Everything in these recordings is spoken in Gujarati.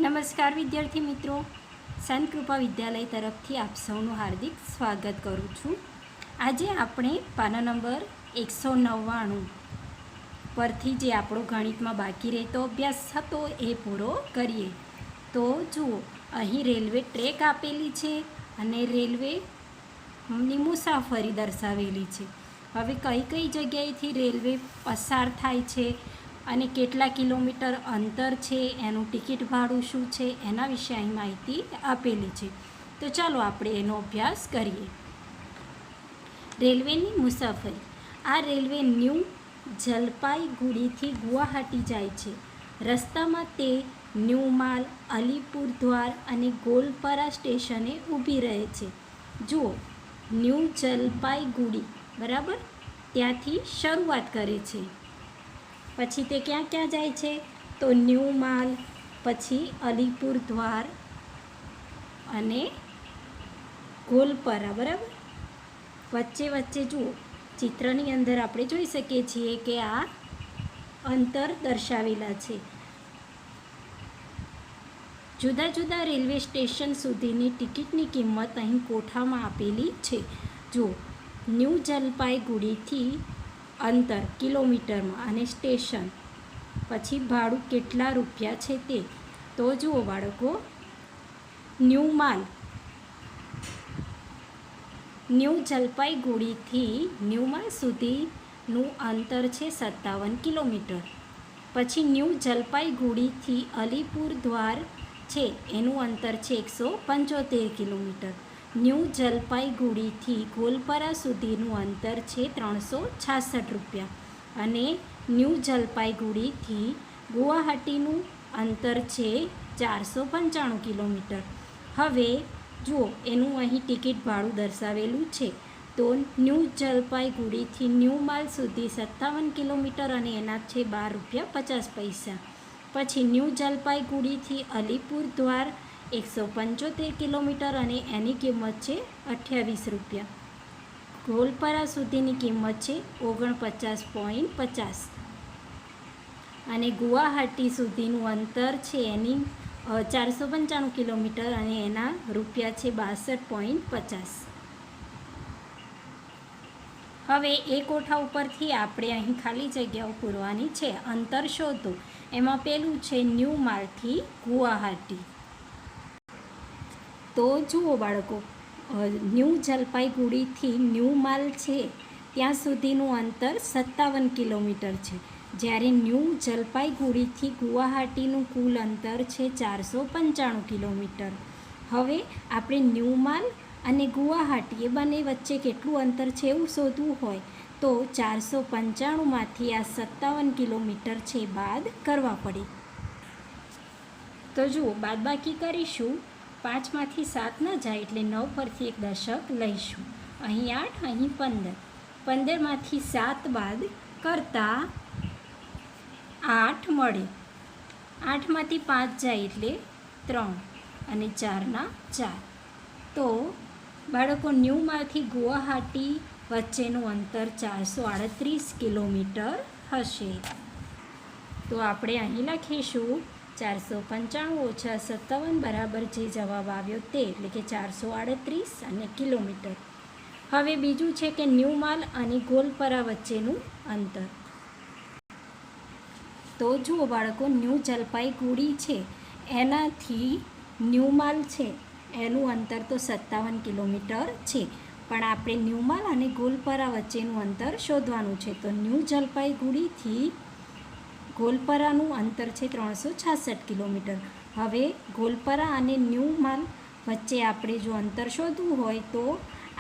નમસ્કાર વિદ્યાર્થી મિત્રો, સંત કૃપા વિદ્યાલય તરફથી આપ સૌનું હાર્દિક સ્વાગત કરું છું. આજે આપણે પાના નંબર 199 પરથી જે આપણો ગણિતમાં બાકી રહેતો અભ્યાસ હતો એ પૂરો કરીએ. તો જુઓ, અહીં રેલવે ટ્રેક આપેલી છે અને રેલવેની મુસાફરી દર્શાવેલી છે. હવે કઈ કઈ જગ્યાએથી રેલવે પસાર થાય છે અને કેટલા કિલોમીટર અંતર છે, એનું ટિકિટ ભાડું શું છે, એના વિશે અહીં માહિતી આપેલી છે. તો ચાલો આપણે એનો અભ્યાસ કરીએ. રેલવેની મુસાફરી. આ રેલવે ન્યૂ જલપાઈગુડીથી ગુવાહાટી જાય છે. રસ્તામાં તે ન્યૂ માલ, અલીપુરદ્વાર અને ગોલપરા સ્ટેશને ઊભી રહે છે. જુઓ, ન્યૂ જલપાઈગુડી, બરાબર, ત્યાંથી શરૂઆત કરે છે. પછી તે ક્યાં ક્યાં જાય છે? તો ન્યૂ માલ, પછી અલીપુરદ્વાર અને ગોલપરા, બરાબર. વચ્ચે વચ્ચે જુઓ, ચિત્રની અંદર આપણે જોઈ શકીએ છીએ કે આ અંતર દર્શાવેલા છે. જુદા જુદા રેલવે સ્ટેશન સુધીની ટિકિટની કિંમત અહીં કોઠામાં આપેલી છે. જુઓ, ન્યૂ જલપાઈગુડીથી અંતર કિલોમીટરમાં અને સ્ટેશન, પછી ભાડું કેટલા રૂપિયા છે તે. તો જુઓ બાળકો, ન્યૂ માલ, ન્યૂ જલપાઈગુડીથી ન્યૂ માલ સુધીનું અંતર છે 57 કિલોમીટર. પછી ન્યૂ જલપાઈગુડીથી અલીપુરદ્વાર છે, એનું અંતર છે 175 કિલોમીટર. ન્યૂ જલપાઈગુડીથી ગોલપરા સુધીનું અંતર છે 366 રૂપિયા અને ન્યૂ જલપાઈગુડીથી ગુવાહાટીનું અંતર છે 495 કિલોમીટર. હવે જુઓ, એનું અહીં ટિકિટ ભાડું દર્શાવેલું છે. તો ન્યૂ જલપાઈગુડીથી ન્યૂ માલ સુધી 57 કિલોમીટર અને એના છે 12 રૂપિયા 50 પૈસા. પછી ન્યૂ જલપાઈગુડીથી અલીપુરદ્વાર 175 કિલોમીટર અને એની કિંમત છે 28 રૂપિયા. ગોલપરા સુધીની કિંમત છે 49.50 અને ગુવાહાટી સુધીનું અંતર છે એની 495 કિલોમીટર અને એના રૂપિયા છે 62.50. હવે એ કોઠા ઉપરથી આપણે અહીં ખાલી જગ્યાઓ પૂરવાની છે. અંતર શોધો. એમાં પહેલું છે ન્યૂ માલથી ગુવાહાટી. તો જુઓ બાળકો, ન્યૂ જલપાઈગુડીથી ન્યૂ માલ છે ત્યાં સુધીનું અંતર 57 કિલોમીટર છે. જ્યારે ન્યૂ જલપાઈગુડીથી ગુવાહાટીનું કુલ અંતર છે 495 કિલોમીટર. હવે આપણે ન્યૂ માલ અને ગુવાહાટી એ બંને વચ્ચે કેટલું અંતર છે એવું શોધવું હોય તો 495માંથી આ 57 કિલોમીટર છે બાદ કરવા પડે. તો જુઓ, બાદબાકી કરીશું. 5માંથી 7 ન જાય એટલે 9 પરથી એક દશક લઈશું. અહીં 8, અહીં 15. 15માંથી 7 બાદ કરતાં 8 મળે. 8માંથી 5 જાય એટલે 3 અને 4ના 4. તો બાળકો, ન્યૂ માલથી ગુવાહાટી વચ્ચેનું અંતર 438 કિલોમીટર હશે. તો આપણે અહીં લખીશું 495 - 57 બરાબર જે જવાબ આવ્યો તે, એટલે કે 438 અને કિલોમીટર. હવે બીજું છે કે ન્યૂ માલ અને ગોલપરા વચ્ચેનું અંતર. તો જુઓ બાળકો, ન્યૂ જલપાઈગુડી છે એનાથી ન્યૂ માલ છે એનું અંતર તો 57 કિલોમીટર છે, પણ આપણે ન્યૂ માલ અને ગોલપરા વચ્ચેનું અંતર શોધવાનું છે. તો ન્યૂ જલપાઈગુડીથી ગોલપરાનું અંતર છે 366 કિલોમીટર. હવે ગોલપરા અને ન્યૂ માલ વચ્ચે આપણે જો અંતર શોધવું હોય તો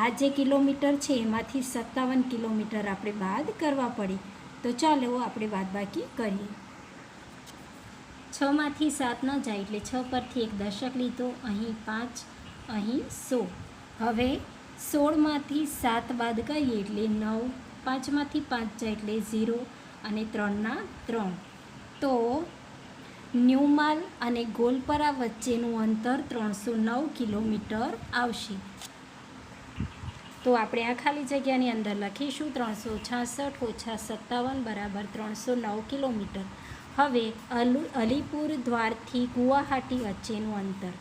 આ જે કિલોમીટર છે એમાંથી 57 કિલોમીટર આપણે બાદ કરવા પડે. તો ચાલો આપણે બાદબાકી કરીએ. 6માંથી 7 ન જાય એટલે 6 પરથી એક દશક લીધો. અહીં 5, અહીં 16. હવે 16માંથી 7 બાદ કરીએ એટલે 9. 5માંથી 5 જાય એટલે 0 અને 3ના 3. તો ન્યૂ માલ અને ગોલપરા વચ્ચેનું અંતર 309 કિલોમીટર આવશે. તો આપણે આ ખાલી જગ્યાની અંદર લખીશું 366 - 57 બરાબર 309 કિલોમીટર. હવે અલીપુર દ્વારથી ગુવાહાટી વચ્ચેનું અંતર.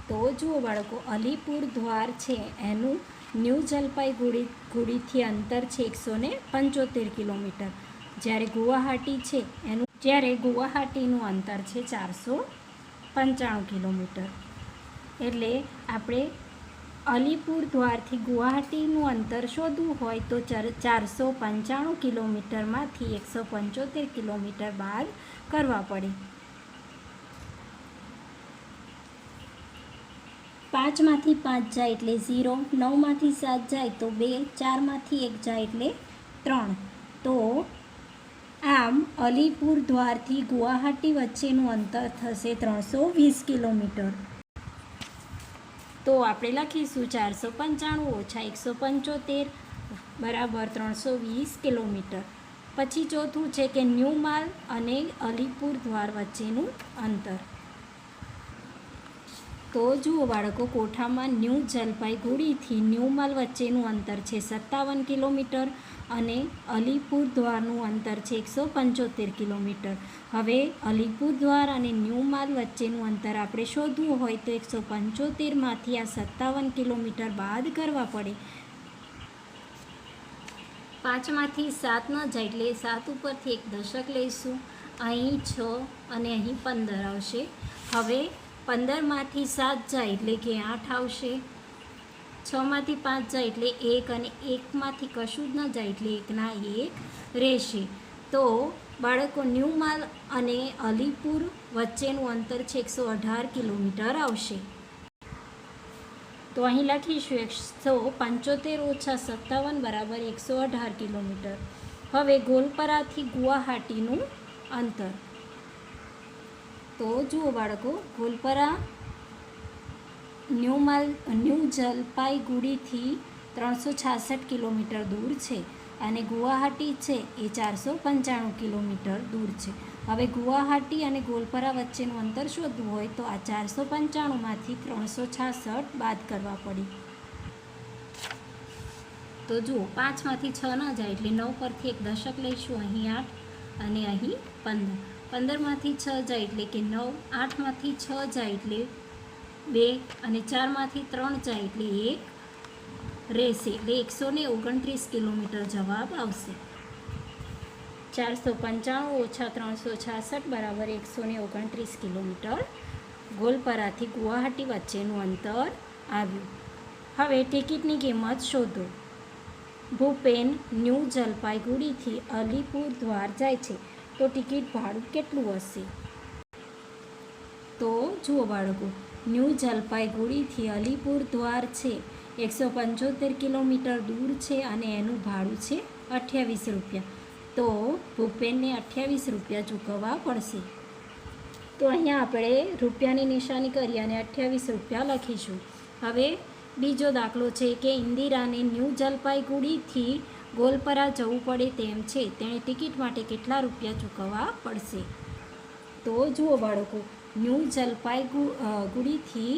તો જુઓ બાળકો, અલીપુર દ્વાર છે એનું ન્યૂ જલપાઈગુડીથી અંતર છે 175 કિલોમીટર. જ્યારે ગુવાહાટીનું અંતર છે 495 કિલોમીટર. એટલે આપણે અલીપુર દ્વારથી ગુવાહાટીનું અંતર શોધવું હોય તો 495 કિલોમીટરમાંથી 175 કિલોમીટર બાદ કરવા પડે. 5માંથી 5 જાય એટલે 0, 9માંથી 7 જાય તો 2, 4માંથી 1 જાય એટલે 3. તો આમ અલીપુર દ્વારથી ગુવાહાટી વચ્ચેનું અંતર થશે 320 કિલોમીટર. તો આપણે લખીશું 495 - 175 બરાબર 320 કિલોમીટર. પછી ચોથું છે કે ન્યૂ માલ અને અલીપુર દ્વાર વચ્ચેનું અંતર. તો જુઓ બાળકો, કોઠામાં ન્યૂ જલપાઈગુડીથી ન્યૂ માલ વચ્ચેનું અંતર છે 57 કિલોમીટર અને અલીપુર દ્વારનું અંતર છે 175 કિલોમીટર. હવે અલીપુર દ્વાર અને ન્યૂ માલ વચ્ચેનું અંતર આપણે શોધવું હોય તો 175માંથી આ 57 કિલોમીટર બાદ કરવા પડે. 5માંથી 7 ન જાય એટલે 7 ઉપરથી એક દશક લઈશું. અહીં 6 અને અહીં 15 આવશે. હવે 15માંથી 7 જાય એટલે કે 8 આવશે. 6માંથી 5 જાય એટલે 1 અને 1માંથી કશું જ ન જાય એટલે 1ના 1 રહેશે. તો બાળકો, ન્યૂ માલ અને અલીપુર વચ્ચેનું અંતર છે 118 કિલોમીટર આવશે. તો અહીં લખીશું 175 - 57 બરાબર 118 કિલોમીટર. હવે ગોલપરાથી ગુવાહાટીનું અંતર. તો જુઓ બાળકો, ગોલપરા ન્યૂ જલપાઈગુડીથી 366 કિલોમીટર દૂર છે અને ગુવાહાટી છે એ 495 કિલોમીટર દૂર છે. હવે ગુવાહાટી અને ગોલપરા વચ્ચેનું અંતર શોધવું હોય તો આ 495માંથી 366 બાદ કરવા પડે. તો જુઓ, 5માંથી 6 ન જાય એટલે 9 પરથી એક દશક લઈશું. અહીં 8 અને અહીં 15. 15માંથી 6 જાય એટલે કે 9, 8માંથી 6 જાય એટલે 2 અને 4માંથી 3 જાય એટલે 1 રહેશે. એટલે 129 કિલોમીટર જવાબ આવશે. 495 - 366 બરાબર 129 કિલોમીટર ગોલપરાથી ગુવાહાટી વચ્ચેનું અંતર આવ્યું. હવે ટિકિટની કિંમત શોધો. ભૂપેન ન્યૂ જલપાઈગુડીથી અલીપુર દ્વાર જાય છે તો ટિકિટ ભાડું કેટલું હશે? તો જુઓ બાળકો, ન્યૂ જલપાઈગુડીથી અલીપુર દ્વાર છે 175 કિલોમીટર દૂર છે અને એનું ભાડું છે 28 રૂપિયા. તો ભૂપેનને 28 રૂપિયા ચૂકવવા પડશે. તો અહીંયા આપણે રૂપિયાની નિશાની કરી અને 28 રૂપિયા લખીશું. હવે બીજો દાખલો છે કે ઇન્દિરાને ન્યૂ જલપાઈગુડીથી ગોલપરા જવું પડે તેમ છે, તેણે ટિકિટ માટે કેટલા રૂપિયા ચૂકવવા પડશે? તો જુઓ બાળકો, ન્યૂ જલપાઈગુડીથી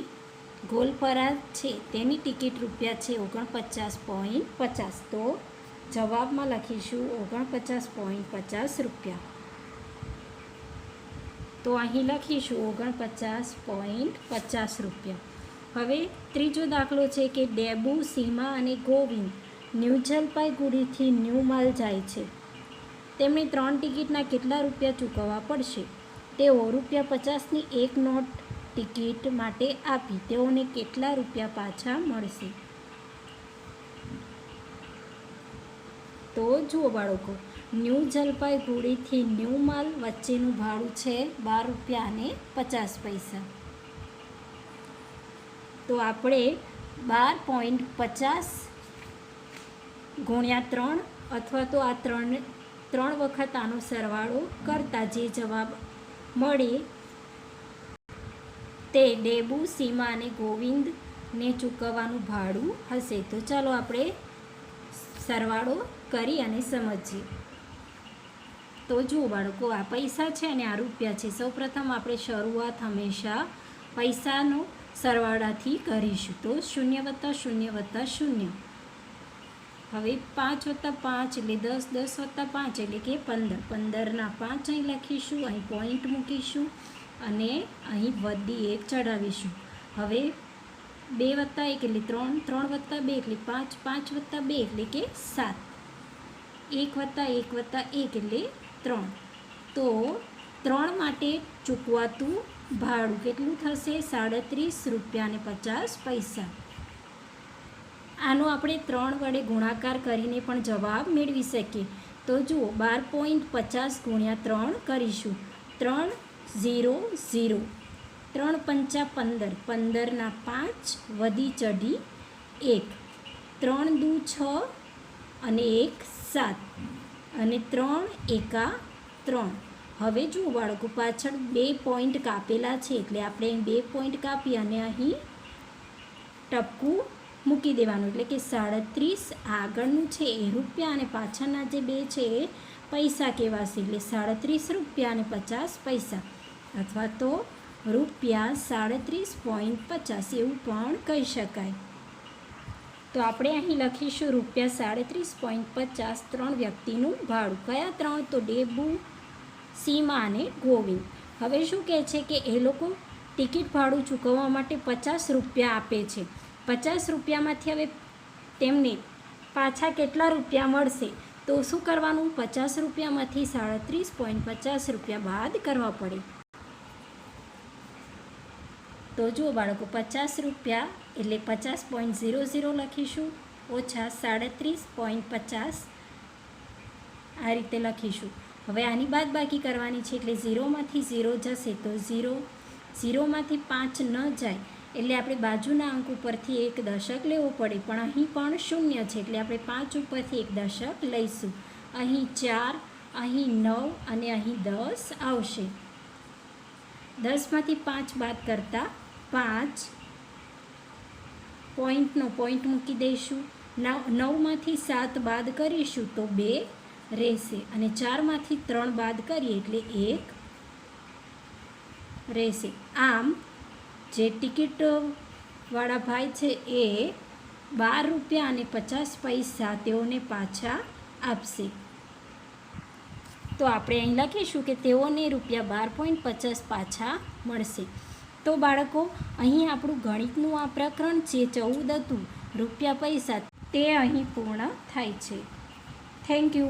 ગોલપરા છે તેની ટિકિટ રૂપિયા છે 49.50. તો જવાબમાં લખીશું 49.50 રૂપિયા. તો અહીં લખીશું 49.50 રૂપિયા. હવે ત્રીજો દાખલો છે કે ડેબુ, સીમા અને ગોવિંદ ન્યૂ જલપાઈગુડીથી ન્યૂ માલ જાય છે. તેમણે 3 ટિકિટના કેટલા રૂપિયા ચૂકવવા પડશે? તેઓ ₹50ની એક નોટ ટિકિટ માટે આપી તેઓને કેટલા રૂપિયા પાછા મળશે? તો જુઓ બાળકો, ન્યૂ જલપાઈગુડીથી ન્યૂ માલ વચ્ચેનું ભાડું છે ₹12.50. તો આપણે 12.50 ગુણ્યા 3 અથવા તો આ 3 વખત આનો સરવાળો કરતાં જે જવાબ મળે તે ડેબુ, સીમા અને ગોવિંદને ચૂકવવાનું ભાડું હશે. તો ચાલો આપણે સરવાળો કરી અને સમજીએ. તો જુઓ બાળકો, આ પૈસા છે અને આ રૂપિયા છે. સૌપ્રથમ આપણે શરૂઆત હંમેશા પૈસાનો સરવાળાથી કરીશું. તો 0 + 0 + 0. હવે 5 + 5 એટલે 10, 10 + 5 એટલે કે 15, 15ના 5 અહીં લખીશું, અહીં પોઈન્ટ મૂકીશું અને અહીં વધી 1 ચડાવીશું. હવે 2 + 1 એટલે 3, 3 + 2 એટલે 5, 5 + 2 એટલે કે 7, 1 + 1 + 1 એટલે 3. તો 3 માટે ચૂકવાતું ભાડું કેટલું થશે? 37.50 રૂપિયા. આનો આપણે 3 વડે ગુણાકાર કરીને પણ જવાબ મેળવી શકીએ. તો જુઓ 12.50 × 3 કરીશું. 3 0 0, 3 × 5 15, 15ના 5 વધી ચઢી 1, 3 દુ 6 અને 1 7 અને 3 એકા 3. હવે જુઓ બાળકો, પાછળ 2 પોઈન્ટ કાપેલા છે એટલે આપણે અહીં 2 પોઈન્ટ કાપી અને અહીં ટપકું મૂકી દેવાનું, એટલે કે 37 આગળનું છે એ રૂપિયા અને પાછળના જે 2 છે એ પૈસા કહેવાશે, એટલે 37.50 રૂપિયા અથવા તો રૂપિયા 37.50 એવું પણ કહી શકાય. તો આપણે અહીં લખીશું રૂપિયા 37.50 3 વ્યક્તિનું ભાડું. કયા 3? તો ડેબુ, સીમા અને ગોવિંદ. હવે શું કહે છે કે એ લોકો ટિકિટ ભાડું ચૂકવવા માટે 50 રૂપિયા આપે છે. 50 રૂપિયામાંથી હવે તેમને પાછા કેટલા રૂપિયા મળશે? તો શું કરવાનું? 50 રૂપિયામાંથી 37.50 રૂપિયા બાદ કરવા પડે. તો જુઓ બાળકો, 50 રૂપિયા એટલે 50.00 લખીશું ઓછા 37.50 આ રીતે લખીશું. હવે આની બાદબાકી કરવાની છે એટલે 0માંથી 0 જશે તો 0, 0માંથી 5 ન જાય એટલે આપણે બાજુના અંક ઉપરથી એક દશક લેવો પડે, પણ અહીં પણ 0 છે એટલે આપણે 5 ઉપરથી એક દશક લઈશું. અહીં 4, અહીં 9 અને અહીં 10 આવશે. 10માંથી 5 બાદ કરતાં 5, પોઈન્ટનો પોઈન્ટ મૂકી દઈશું. 9માંથી 7 બાદ કરીશું તો 2 રહેશે અને 4માંથી 3 બાદ કરીએ એટલે 1 રહેશે. આમ જે ટિકિટવાળા ભાઈ છે એ 12 રૂપિયા અને 50 પૈસા તેઓને પાછા આપશે. તો આપણે અહીં લખીશું કે તેઓને રૂપિયા 12.50 પાછા મળશે. તો બાળકો, અહીં આપણું ગણિતનું આ પ્રકરણ જે 14 હતું રૂપિયા પૈસા તે અહીં પૂર્ણ થાય છે. Thank you.